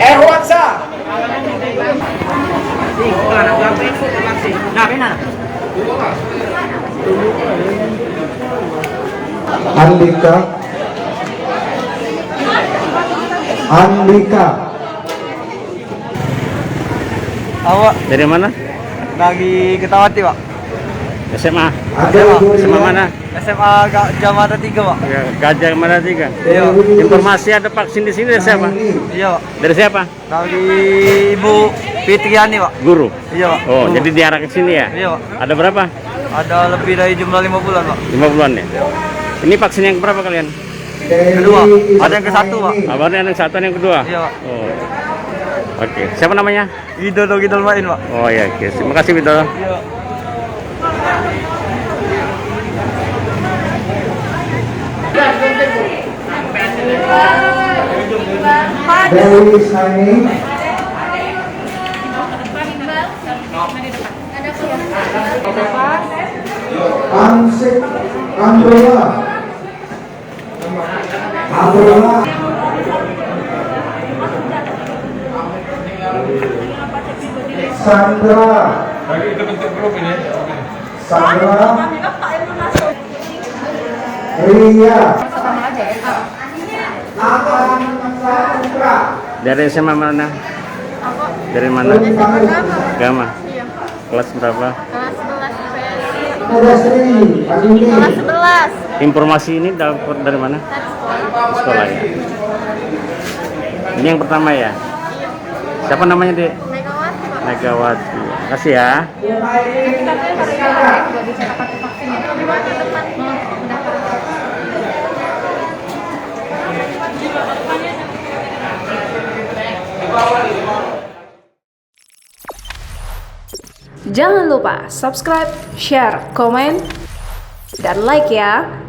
Erwansa. Andika. Andika. Awak Dari mana? dari Ketawati, Pak. SMA. SMA mana? SMA Gajah Mada 3, Pak. Ya, Gajah Mada 3. Iya. Informasi ada vaksin di sini dari siapa? Iya, Pak. Dari siapa? Dari Ibu Fitriani, Pak. Guru. Iya, Pak. Oh, jadi diarah ke sini ya? Iya, Pak. Ada berapa? Ada lebih dari jumlah 5 bulan, Pak. 50-an ya? Ini vaksin yang berapa kalian? Kedua, ada yang ke-1, Pak. Kabarnya yang satu yang kedua? Iya, Pak. Oh. Oke, siapa namanya? Widodo Gidol Main, Pak. Oh ya, oke. Terima kasih Widodo. Iya. Dewi Sani. Ansik Androla. Androla. Sandra. Sandra. Ria. Akan Sandra. Dari SMA mana? Dari mana? Agama. Kelas berapa? Kelas 11 IPS. Ada Sri. Adini. Kelas 11 Informasi ini dapat dari mana? dari sekolah. Sekolah ya. Ini yang pertama ya. Siapa namanya, Dek? Megawati, Pak. Megawati. Kasih ya. Jangan lupa subscribe, share, komen, dan like ya.